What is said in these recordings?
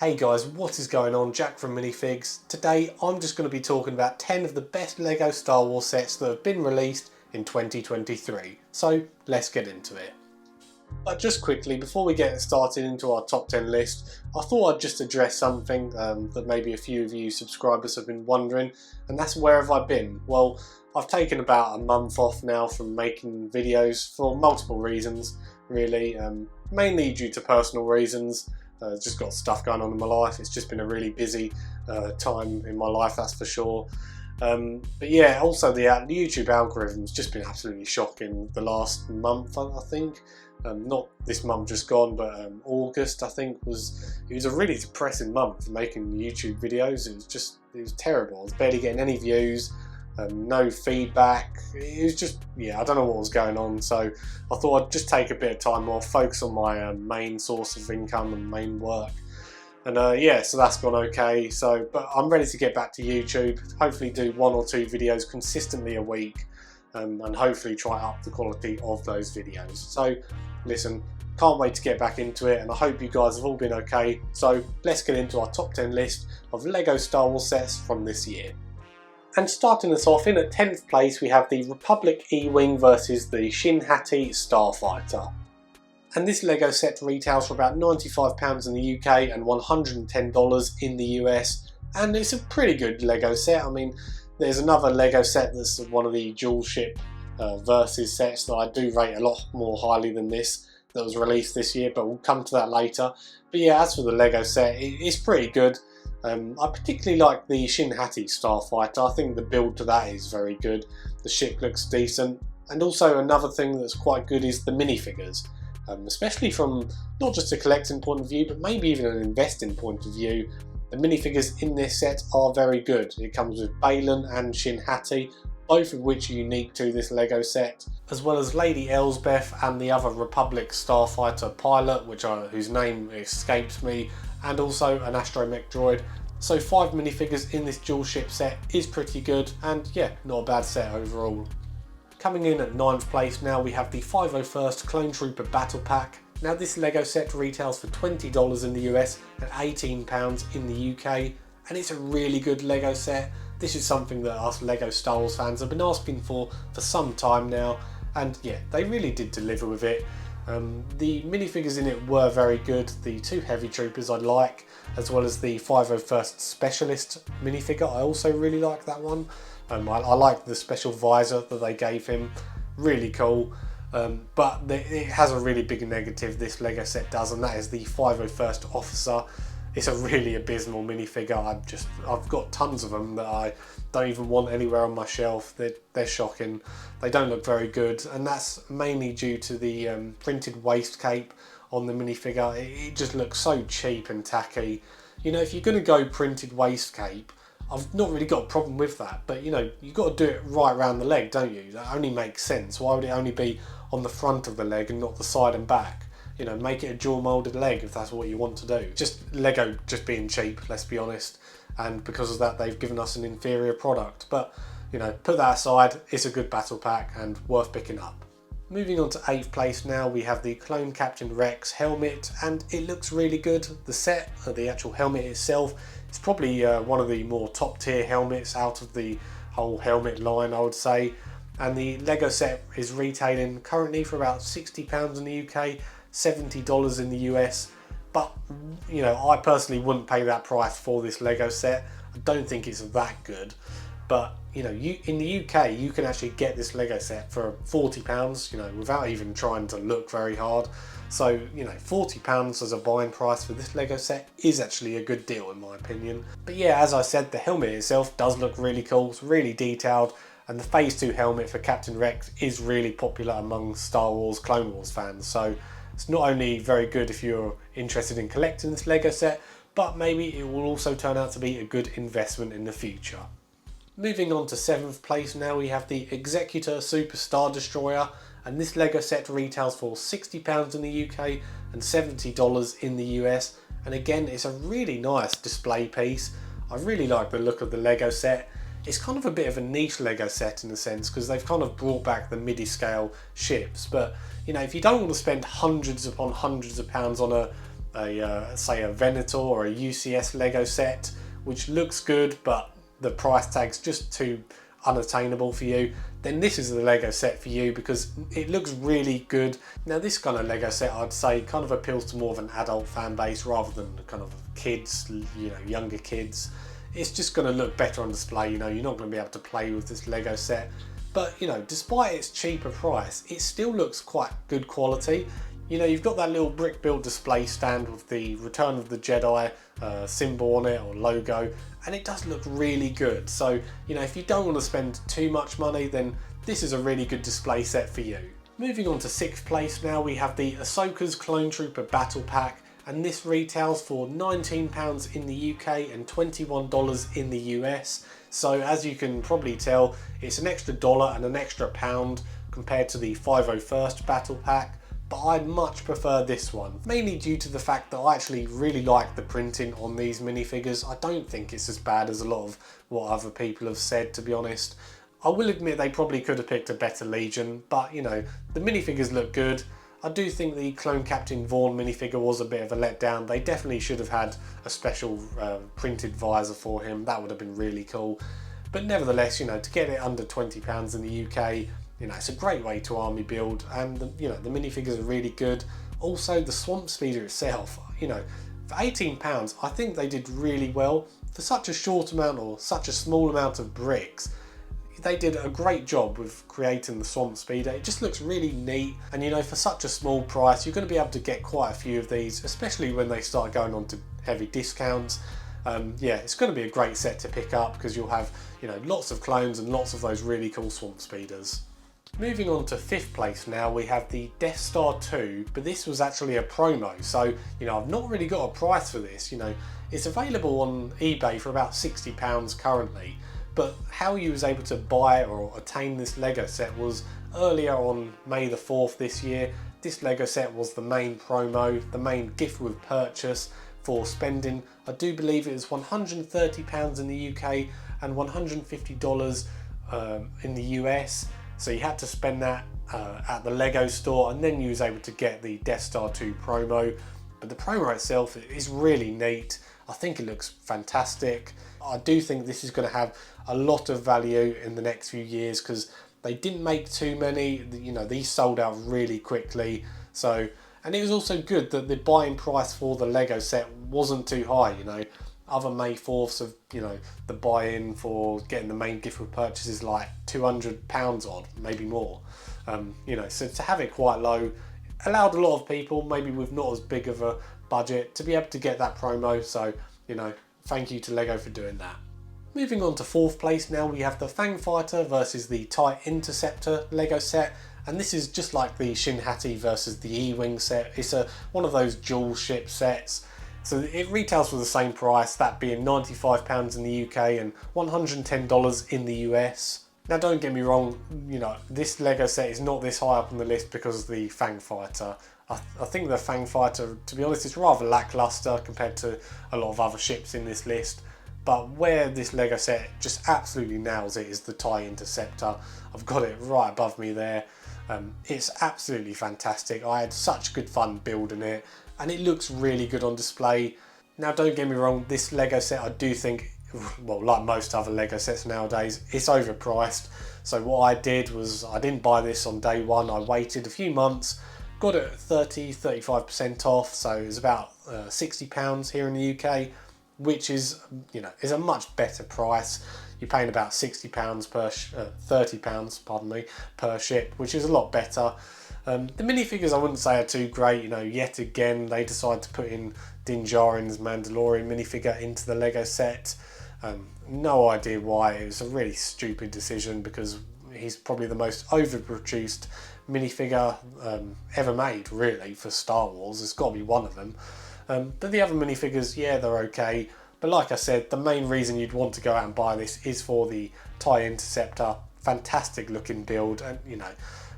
Hey guys, what is going on? Jack from Minifigs. Today I'm just going to be talking about 10 of the best LEGO Star Wars sets that have been released in 2023. So let's get into it. But just quickly, before we get started into our top 10 list, I thought I'd just address something that maybe a few of you subscribers have been wondering, and that's where have I been? Well, I've taken about a month off now from making videos for multiple reasons, really, mainly due to personal reasons. Just got stuff going on in my life. It's just been a really busy time in my life, that's for sure. But yeah, also the YouTube algorithm's just been absolutely shocking the last month, I think. Not this month just gone, but August I think it was a really depressing month for making YouTube videos. It was terrible. I was barely getting any views. No feedback. It was just, yeah, I don't know what was going on, so I thought I'd just take a bit of time off, focus on my main source of income and main work, and yeah, so that's gone okay. But I'm ready to get back to YouTube, hopefully do 1 or 2 videos consistently a week, and hopefully try up the quality of those videos. So listen, can't wait to get back into it, and I hope you guys have all been okay. So let's get into our top 10 list of LEGO Star Wars sets from this year. And starting us off, in at 10th place we have the Republic E-Wing versus the Shin Hati Starfighter. And this LEGO set retails for about £95 in the UK and $110 in the US, and it's a pretty good LEGO set. I mean, there's another LEGO set that's one of the dual ship versus sets that I do rate a lot more highly than this, that was released this year, but we'll come to that later. But yeah, as for the LEGO set, it's pretty good. I particularly like the Shin Hati Starfighter. I think the build to that is very good. The ship looks decent, and also another thing that's quite good is the minifigures, especially from not just a collecting point of view, but maybe even an investing point of view. The minifigures in this set are very good. It comes with Baylan and Shin Hati, both of which are unique to this LEGO set, as well as Lady Elsbeth and the other Republic Starfighter pilot, whose name escapes me, and also an astromech droid. So 5 minifigures in this dual ship set is pretty good, and yeah, not a bad set overall. Coming in at 9th place now we have the 501st Clone Trooper Battle Pack. Now this LEGO set retails for $20 in the US and £18 in the UK, and it's a really good LEGO set. This is something that us LEGO Star Wars fans have been asking for some time now, and yeah, they really did deliver with it. The minifigures in it were very good. The 2 heavy troopers I like, as well as the 501st Specialist minifigure. I also really like that one. I like the special visor that they gave him, really cool. But it has a really big negative, this LEGO set does, and that is the 501st Officer. It's a really abysmal minifigure. I've got tons of them that I don't even want anywhere on my shelf. They're shocking. They don't look very good, and that's mainly due to the printed waist cape on the minifigure. It just looks so cheap and tacky. You know, if you're going to go printed waist cape, I've not really got a problem with that, but you know, you've got to do it right around the leg, don't you? That only makes sense. Why would it only be on the front of the leg and not the side and back? You know, make it a dual moulded leg if that's what you want to do. Just LEGO just being cheap, let's be honest, and because of that they've given us an inferior product. But you know, put that aside, it's a good battle pack and worth picking up. Moving on to 8th place now, we have the Clone Captain Rex helmet, and it looks really good. The set, the actual helmet itself, is probably one of the more top tier helmets out of the whole helmet line, I would say. And the LEGO set is retailing currently for about £60 in the UK, $70 in the US, but you know, I personally wouldn't pay that price for this LEGO set. I don't think it's that good, but you know, in the UK you can actually get this LEGO set for £40, you know, without even trying to look very hard. So you know, £40 as a buying price for this LEGO set is actually a good deal in my opinion. But yeah, as I said, the helmet itself does look really cool. It's really detailed, and the Phase 2 helmet for Captain Rex is really popular among Star Wars Clone Wars fans. So it's not only very good if you're interested in collecting this LEGO set, but maybe it will also turn out to be a good investment in the future. Moving on to 7th place now, we have the Executor Super Star Destroyer, and this LEGO set retails for £60 in the UK and $70 in the US, and again, it's a really nice display piece. I really like the look of the LEGO set. It's kind of a bit of a niche LEGO set in a sense, because they've kind of brought back the midi scale ships, but you know, if you don't want to spend hundreds upon hundreds of pounds on a say a Venator or a UCS Lego set, which looks good, but the price tag's just too unattainable for you, then this is the Lego set for you because it looks really good. Now this kind of Lego set, I'd say, kind of appeals to more of an adult fan base rather than kind of kids, younger kids. It's just going to look better on display. You're not going to be able to play with this Lego set, but despite its cheaper price, it still looks quite good quality. You've got that little brick built display stand with the Return of the Jedi symbol on it, or logo, and it does look really good. So, if you don't want to spend too much money, then this is a really good display set for you. Moving on to 6th place now, we have the Ahsoka's Clone Trooper Battle Pack, and this retails for £19 in the UK and $21 in the US. So as you can probably tell, it's an extra $1 and an extra £1 compared to the 501st Battle Pack. But I much prefer this one, mainly due to the fact that I actually really like the printing on these minifigures. I don't think it's as bad as a lot of what other people have said, to be honest. I will admit they probably could have picked a better Legion, but the minifigures look good. I do think the Clone Captain Vaughn minifigure was a bit of a letdown. They definitely should have had a special printed visor for him. That would have been really cool. But nevertheless, to get it under £20 in the UK, it's a great way to army build, and the minifigures are really good. Also, the Swamp Speeder itself, for £18, I think they did really well. For such a short amount or such a small amount of bricks, they did a great job with creating the Swamp Speeder. It just looks really neat, and for such a small price, you're going to be able to get quite a few of these, especially when they start going on to heavy discounts. Yeah, it's going to be a great set to pick up because you'll have, lots of clones and lots of those really cool Swamp Speeders. Moving on to 5th place now, we have the Death Star 2, but this was actually a promo, so I've not really got a price for this. It's available on eBay for about £60 currently, but how you was able to buy or attain this Lego set was earlier on May the 4th this year. This Lego set was the main promo, the main gift with purchase for spending, I do believe it was £130 in the UK and $150 in the US. So you had to spend that at the Lego store, and then you was able to get the Death Star 2 promo. But the promo itself is really neat. I think it looks fantastic. I do think this is going to have a lot of value in the next few years because they didn't make too many. These sold out really quickly. So, and it was also good that the buying price for the Lego set wasn't too high. Other May 4ths of, the buy-in for getting the main gift with purchase is like £200 odd, maybe more. So to have it quite low allowed a lot of people, maybe with not as big of a budget, to be able to get that promo. So, thank you to Lego for doing that. Moving on to 4th place now, we have the Fang Fighter versus the TIE Interceptor Lego set. And this is just like the Shin Hati versus the E-Wing set. It's one of those dual ship sets. So it retails for the same price, that being £95 in the UK and $110 in the US. Now don't get me wrong, this Lego set is not this high up on the list because of the Fang Fighter. I think the Fang Fighter, to be honest, is rather lackluster compared to a lot of other ships in this list. But where this Lego set just absolutely nails it is the TIE Interceptor. I've got it right above me there. It's absolutely fantastic. I had such good fun building it, and it looks really good on display. Now don't get me wrong, this Lego set I do think, well, like most other Lego sets nowadays, it's overpriced. So what I did was I didn't buy this on day one, I waited a few months, got it at 35% off, so it was about £60 here in the UK, which is, is a much better price. You're paying about £60 per, £30, pardon me, per ship, which is a lot better. The minifigures I wouldn't say are too great. Yet again they decided to put in Din Djarin's Mandalorian minifigure into the Lego set. No idea why. It was a really stupid decision because he's probably the most overproduced minifigure ever made, really, for Star Wars. It's got to be one of them. But the other minifigures, yeah, they're okay. But like I said, the main reason you'd want to go out and buy this is for the TIE Interceptor. Fantastic looking build, and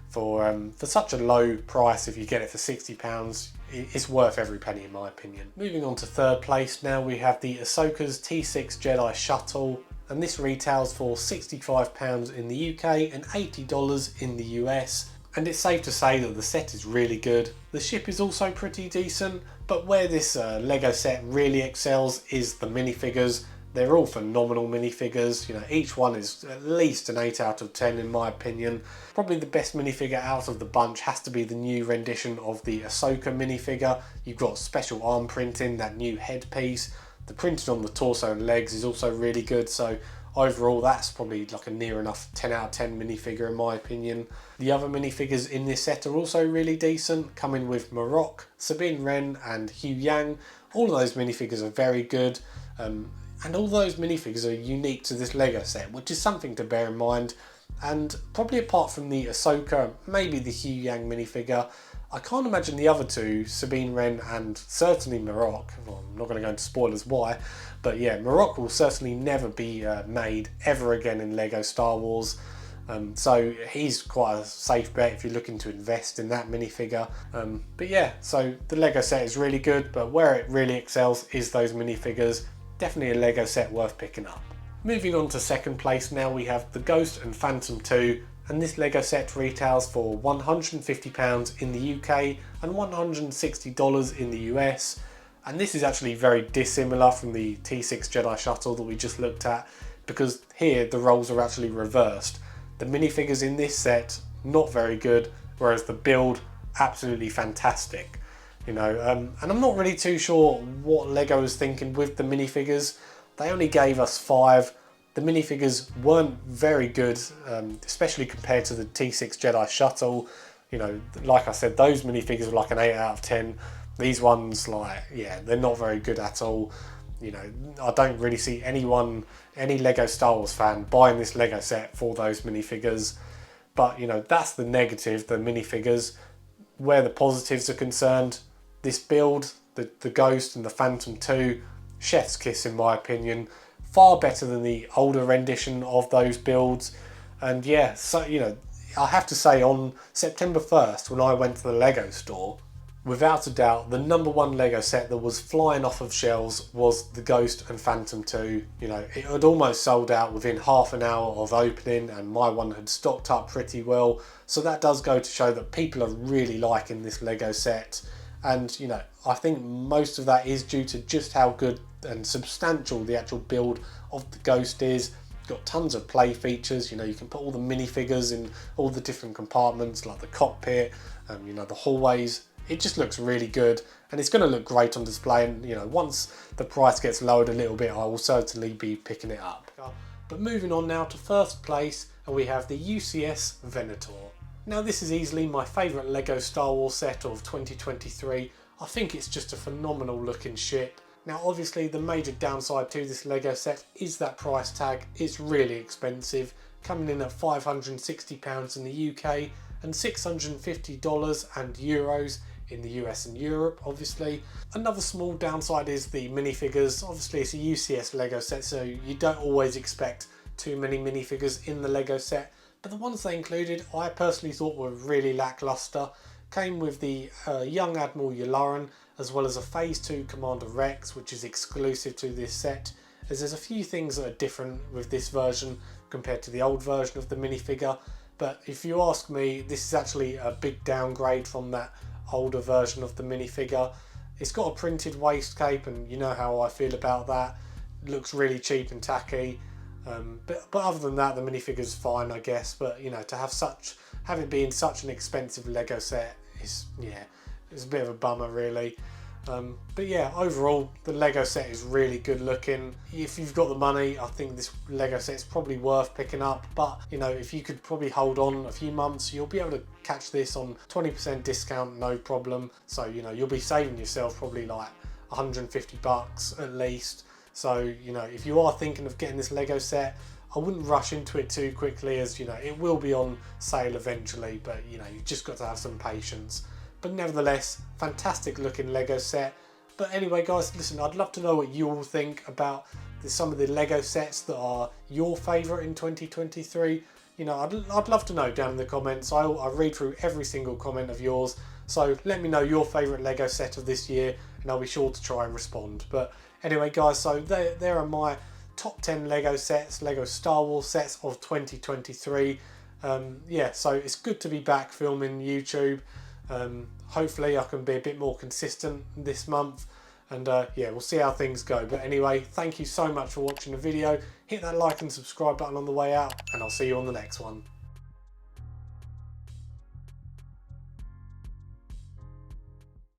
for such a low price, if you get it for £60, it's worth every penny in my opinion. Moving on to 3rd place now, we have the Ahsoka's T6 Jedi Shuttle, and this retails for £65 in the UK and $80 in the US. And it's safe to say that the set is really good. The ship is also pretty decent, but where this Lego set really excels is the minifigures. They're all phenomenal minifigures, you know, each one is at least an 8 out of 10 in my opinion. Probably the best minifigure out of the bunch has to be the new rendition of the Ahsoka minifigure. You've got special arm printing, that new headpiece. The printing on the torso and legs is also really good, so overall that's probably like a near enough 10 out of 10 minifigure in my opinion. The other minifigures in this set are also really decent, coming with Marok, Sabine Wren and Hugh Yang. All of those minifigures are very good. And all those minifigures are unique to this Lego set, which is something to bear in mind. And probably apart from the Ahsoka, maybe the Hugh Yang minifigure, I can't imagine the other two, Sabine Wren and certainly Marok. Well, I'm not going to go into spoilers why, but yeah, Marok will certainly never be made ever again in Lego Star Wars. So he's quite a safe bet if you're looking to invest in that minifigure. But yeah, so the Lego set is really good, but where it really excels is those minifigures. Definitely a Lego set worth picking up. Moving on to second place now, we have the Ghost and Phantom 2, and this Lego set retails for £150 in the UK and $160 in the US. And this is actually very dissimilar from the T6 Jedi Shuttle that we just looked at, because here the roles are actually reversed. The minifigures in this set, not very good, whereas the build, absolutely fantastic. You know, and I'm not really too sure what Lego was thinking with the minifigures. They only gave us 5. The minifigures weren't very good, especially compared to the T6 Jedi Shuttle. You know, like I said, those minifigures were like an 8 out of 10. These ones, like, yeah, they're not very good at all. You know, I don't really see any Lego Star Wars fan buying this Lego set for those minifigures. But, you know, that's the negative, the minifigures. Where the positives are concerned, this build, the Ghost and the Phantom 2, chef's kiss in my opinion. Far better than the older rendition of those builds. And yeah, so, you know, I have to say on September 1st when I went to the Lego store, without a doubt, the #1 Lego set that was flying off of shelves was the Ghost and Phantom 2. You know, it had almost sold out within half an hour of opening, and my one had stocked up pretty well. So that does go to show that people are really liking this Lego set. And, you know, I think most of that is due to just how good and substantial the actual build of the Ghost is. Got tons of play features, you know, you can put all the minifigures in all the different compartments, like the cockpit, you know, the hallways. It just looks really good, and it's going to look great on display. And, you know, once the price gets lowered a little bit, I will certainly be picking it up. But moving on now to first place, and we have the UCS Venator. Now this is easily my favourite Lego Star Wars set of 2023. I think it's just a phenomenal looking ship. Now obviously the major downside to this Lego set is that price tag. It's really expensive, coming in at £560 in the UK and $650 and euros in the US and Europe obviously. Another small downside is the minifigures. Obviously it's a UCS Lego set, so you don't always expect too many minifigures in the Lego set. But the ones they included, I personally thought were really lackluster. Came with the young Admiral Yularen, as well as a Phase 2 Commander Rex, which is exclusive to this set, as there's a few things that are different with this version compared to the old version of the minifigure. But if you ask me, this is actually a big downgrade from that older version of the minifigure. It's got a printed waist cape, and you know how I feel about that. It looks really cheap and tacky. But other than that, the minifigure's fine, I guess. But you know, to have it being such an expensive Lego set is, yeah, it's a bit of a bummer really. But yeah, overall the Lego set is really good looking. If you've got the money, I think this Lego set is probably worth picking up. But you know, if you could probably hold on a few months, you'll be able to catch this on 20% discount, no problem. So you know, you'll be saving yourself probably like $150 at least. So, you know, if you are thinking of getting this Lego set, I wouldn't rush into it too quickly, as, you know, it will be on sale eventually, but, you know, you've just got to have some patience. But nevertheless, fantastic looking Lego set. But anyway, guys, listen, I'd love to know what you all think about some of the Lego sets that are your favourite in 2023. You know, I'd love to know down in the comments. I read through every single comment of yours. So let me know your favourite Lego set of this year, and I'll be sure to try and respond. But anyway, guys, so there are my top 10 Lego sets, Lego Star Wars sets of 2023. Yeah, so it's good to be back filming YouTube. Hopefully I can be a bit more consistent this month, and yeah, we'll see how things go. But anyway, thank you so much for watching the video. Hit that like and subscribe button on the way out, and I'll see you on the next one.